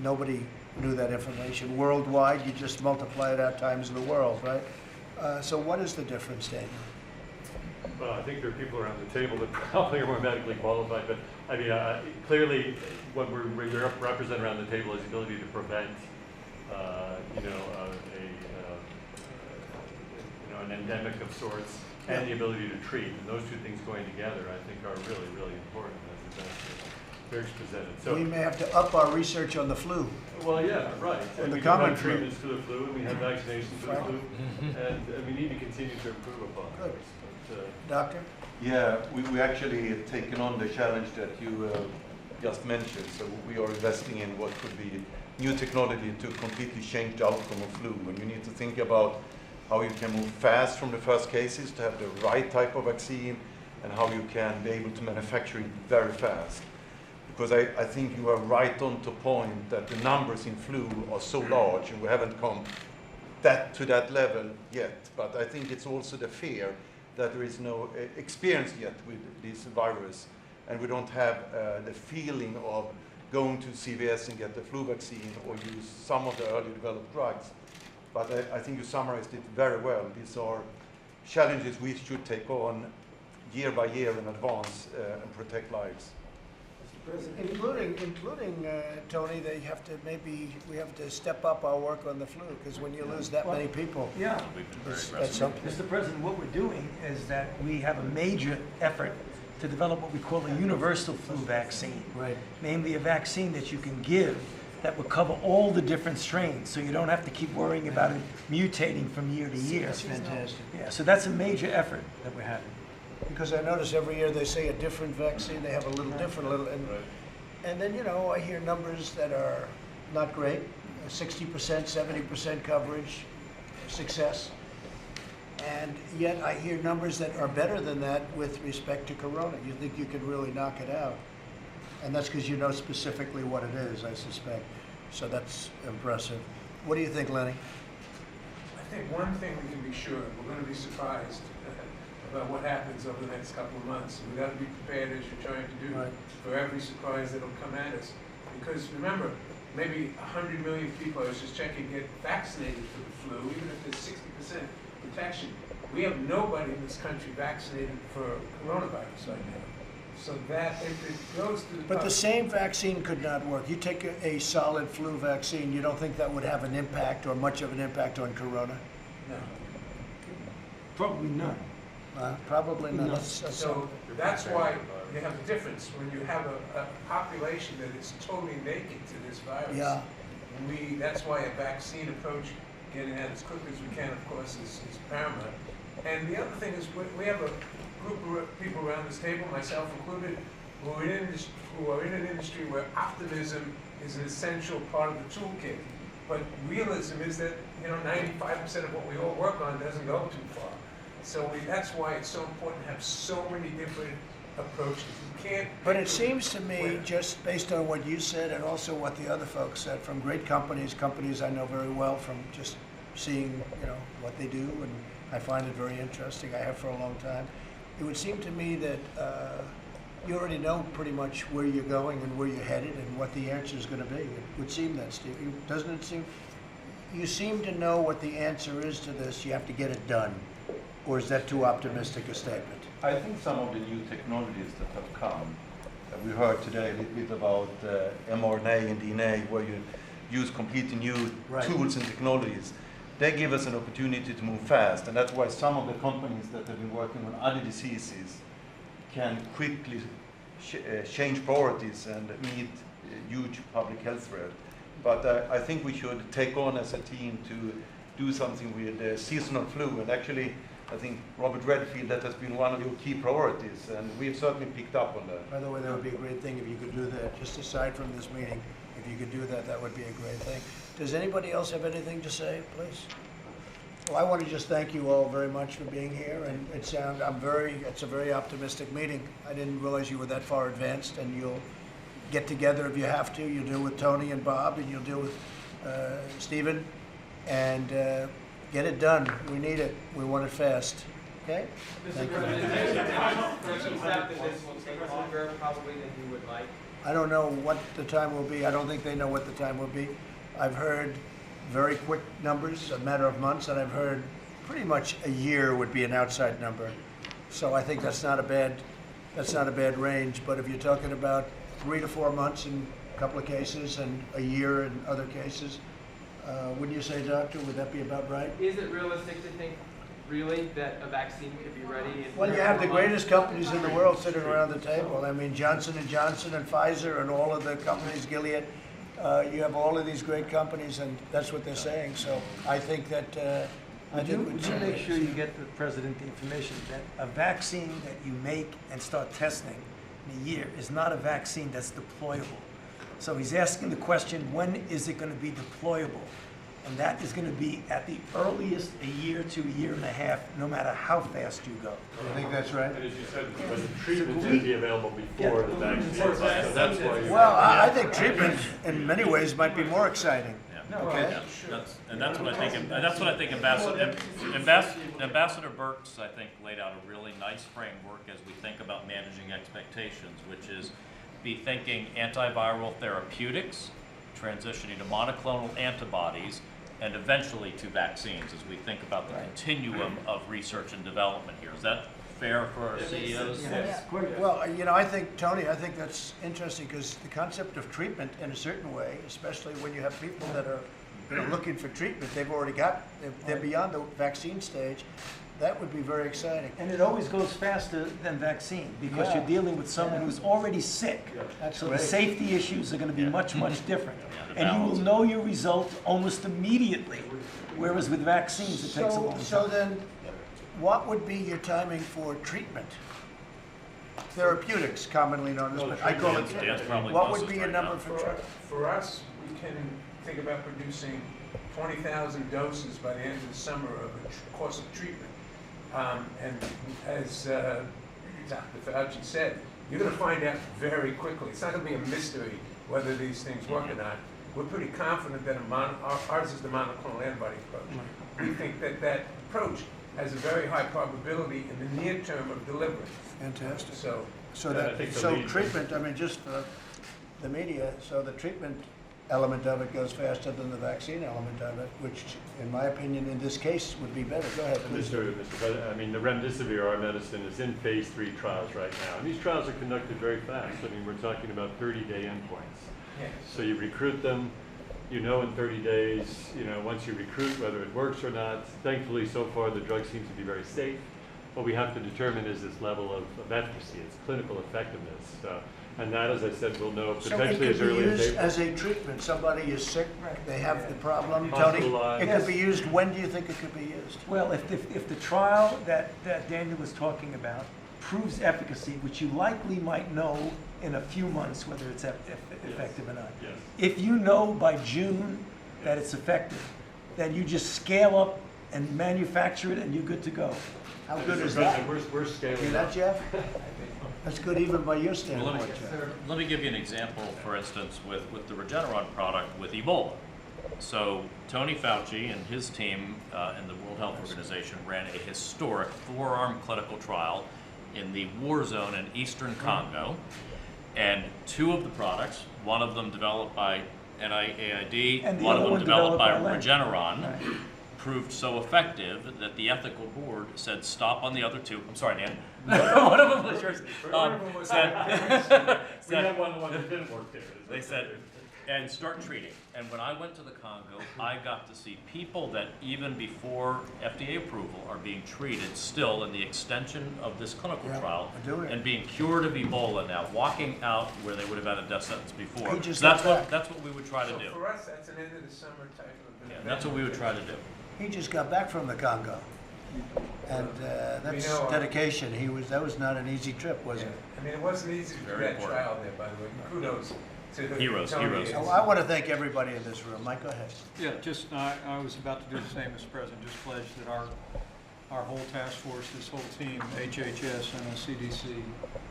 nobody knew that information. Worldwide, you just multiply it out times the world, right? So what is the difference, Daniel? Well, I think there are people around the table that probably are more medically qualified, but I mean, clearly what we represent around the table is the ability to prevent, an endemic of sorts, and the ability to treat. And those two things going together, I think, are really, really important as the Eric's presented. So we may have to up our research on the flu. Well, yeah, right. And we the common have flu. treatments for the flu, and we have vaccinations for the flu, and we need to continue to improve upon Good. those. Doctor? Yeah, we actually taken on the challenge that you just mentioned. So we are investing in what could be new technology to completely change the outcome of flu. And you need to think about how you can move fast from the first cases to have the right type of vaccine, and how you can be able to manufacture it very fast. Because I think you are right on to point that the numbers in flu are so large, and we haven't come to that level yet. But I think it's also the fear that there is no experience yet with this virus, and we don't have the feeling of going to CVS and get the flu vaccine or use some of the early developed drugs. But I think you summarized it very well. These are challenges we should take on year by year in advance and protect lives. Including Tony, we have to step up our work on the flu, because when you lose that many people, Yeah. that's something. Mr. President, what we're doing is that we have a major effort to develop what we call a universal flu vaccine. Right. Namely, a vaccine that you can give that will cover all the different strains, so you don't have to keep worrying about it mutating from year to year. That's fantastic. Yeah, so that's a major effort that we're having. Because I notice every year they say a different vaccine, they have a little different, and then, I hear numbers that are not great, 60%, 70% coverage, success. And yet I hear numbers that are better than that with respect to corona. You think you could really knock it out. And that's because you know specifically what it is, I suspect. So that's impressive. What do you think, Lenny? I think one thing we can be sure of, we're going to be surprised about what happens over the next couple of months. We've got to be prepared, as you're trying to do, for every surprise that'll come at us. Because remember, maybe 100 million people, I was just checking, get vaccinated for the flu, even if there's 60% protection. We have nobody in this country vaccinated for coronavirus right now. So that, if it goes to the But the same vaccine could not work. You take a solid flu vaccine, you don't think that would have an impact or much of an impact on corona? No. Probably none. Probably not. No. So that's why you have a difference when you have a population that is totally naked to this virus. Yeah. That's why a vaccine approach, getting out as quickly as we can, of course, is paramount. And the other thing is we have a group of people around this table, myself included, who are in an industry where optimism is an essential part of the toolkit. But realism is that 95% of what we all work on doesn't go too far. So that's why it's so important to have so many different approaches. You can't. But it seems to me, just based on what you said and also what the other folks said, from great companies I know very well, from just seeing what they do, and I find it very interesting. I have for a long time. It would seem to me that you already know pretty much where you're going and where you're headed and what the answer is going to be. It would seem that, Steve. Doesn't it seem? You seem to know what the answer is to this. You have to get it done. Or is that too optimistic a statement? I think some of the new technologies that have come, we heard today a little bit about mRNA and DNA, where you use completely new tools and technologies. They give us an opportunity to move fast, and that's why some of the companies that have been working on other diseases can quickly change priorities and meet huge public health threat. But I think we should take on as a team to do something with seasonal flu. And actually, I think, Robert Redfield, that has been one of your key priorities, and we've certainly picked up on that. By the way, that would be a great thing if you could do that, just aside from this meeting. If you could do that, that would be a great thing. Does anybody else have anything to say, please? Well, I want to just thank you all very much for being here, and it's a very optimistic meeting. I didn't realize you were that far advanced, and you'll get together if you have to. You'll deal with Tony and Bob, and you'll deal with Stephen, and get it done. We need it. We want it fast. Okay? Mr. President, that this will take longer probably than you would like. I don't know what the time will be. I don't think they know what the time will be. I've heard very quick numbers, a matter of months, and I've heard pretty much a year would be an outside number. So I think that's not a bad range. But if you're talking about 3 to 4 months in a couple of cases and a year in other cases, wouldn't you say, Doctor? Would that be about right? Is it realistic to think, really, that a vaccine could be ready in Well, you have the greatest companies in the world sitting around the table. I mean, Johnson & Johnson and Pfizer and all of the companies, Gilead. You have all of these great companies, and that's what they're saying. So I think that Would you make sure you get the President the information that a vaccine that you make and start testing in a year is not a vaccine that's deployable. So he's asking the question, when is it going to be deployable? And that is going to be at the earliest a year to a year and a half, no matter how fast you go. I think that's right. And as you said, the treatment should be available before the vaccine. So that's why you. Well, I think treatment in many ways might be more exciting. Okay. That's what I think. That's what I think. Ambassador Birx, I think, laid out a really nice framework as we think about managing expectations, which is be thinking antiviral therapeutics, transitioning to monoclonal antibodies, and eventually to vaccines as we think about the continuum of research and development here. Is that fair for our CEOs? Yes. Well, you know, I think, Tony, I think that's interesting because the concept of treatment in a certain way, especially when you have people that are looking for treatment, they're beyond the vaccine stage. That would be very exciting. And it always goes faster than vaccine because you're dealing with someone who's already sick. So the safety issues are going to be much, much different. And you will know your result almost immediately, whereas with vaccines it takes a long time. So then, what would be your timing for treatment? Therapeutics, commonly known as, but I call it. What would be your number for treatment? For us, we can think about producing 20,000 doses by the end of the summer of a course of treatment. And as Dr. Fauci said, you're going to find out very quickly. It's not going to be a mystery whether these things work or not. We're pretty confident that ours is the monoclonal antibody approach. We think that that approach has a very high probability in the near term of delivery. Fantastic. So treatment, I mean, just for the media, so the treatment element of it goes faster than the vaccine element of it, which, in my opinion, in this case, would be better. Go ahead, please. Mr. President, I mean, the remdesivir, our medicine, is in phase 3 trials right now. And these trials are conducted very fast. I mean, we're talking about 30-day endpoints. Yes. So you recruit them, you know in 30 days, once you recruit whether it works or not. Thankfully, so far, the drug seems to be very safe. What we have to determine is this level of efficacy, its clinical effectiveness. And that, as I said, we'll know potentially as early as April. So it could be used as a treatment. Somebody is sick, they have the problem. Tony, it could be used. When do you think it could be used? Well, if the trial that Daniel was talking about proves efficacy, which you likely might know in a few months whether it's effective or not. Yes. If you know by June that it's effective, then you just scale up and manufacture it and you're good to go. How good is that? We're scaling See that, Jeff? That's good even by your standpoint, Well, Jeff. let me give you an example, for instance, with the Regeneron product with Ebola. So Tony Fauci and his team in the World Health Organization ran a historic 4-arm clinical trial in the war zone in eastern Congo. And 2 of the products, one of them developed by NIAID, And the one of other them one developed by developed by Regeneron, proved so effective that the ethical board said stop on the other 2. I'm sorry, Dan. One of them was yours. We had one that didn't work there. They said, and start treating. And when I went to the Congo, I got to see people that even before FDA approval are being treated still in the extension of this clinical trial and being cured of Ebola now, walking out where they would have had a death sentence before. So that's what we would try to do. for us, that's an end of the summer type of event. Yeah, that's what we would try to do. He just got back from the Congo. And that's know, dedication. That was not an easy trip, was Yeah. it? I mean, it wasn't easy to do Very that important. trial there, by the way. Kudos to the Heroes, Tony heroes. and- Oh, I want to thank everybody in this room. Mike, go ahead. Yeah, just, I was about to do the same, Mr. President, just pledge that our whole task force, this whole team, HHS and the CDC,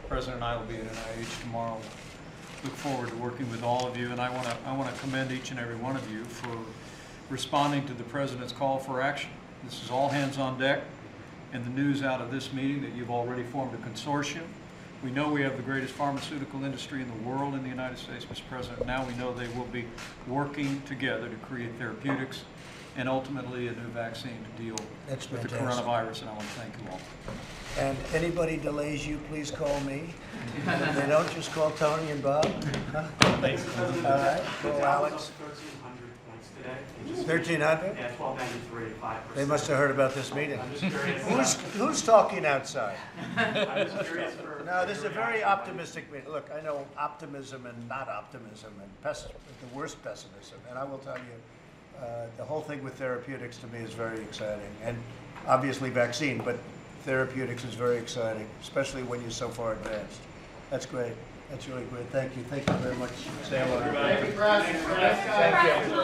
President and I will be at NIH tomorrow. Look forward to working with all of you, and I want to commend each and every one of you for responding to the President's call for action. This is all hands on deck, and the news out of this meeting that you've already formed a consortium. We know we have the greatest pharmaceutical industry in the world in the United States, Mr. President. Now we know they will be working together to create therapeutics and ultimately a new vaccine to deal That's with the fantastic. coronavirus, and I want to thank you all. And anybody delays you, please call me. If they don't, just call Tony and Bob. Huh? All right, call Alex. 1,300 points today. 1,300? Yeah, 1,293, 5%. They must have heard about this meeting. I'm just curious. Who's talking outside? I'm just curious for. No, this is a very optimistic meeting. Look, I know optimism and not optimism and the worst pessimism. And I will tell you, the whole thing with therapeutics to me is very exciting. And obviously vaccine, but therapeutics is very exciting, especially when you're so far advanced. That's great. That's really great. Thank you. Thank you very much. Say hello. Thank you, President. Thank you.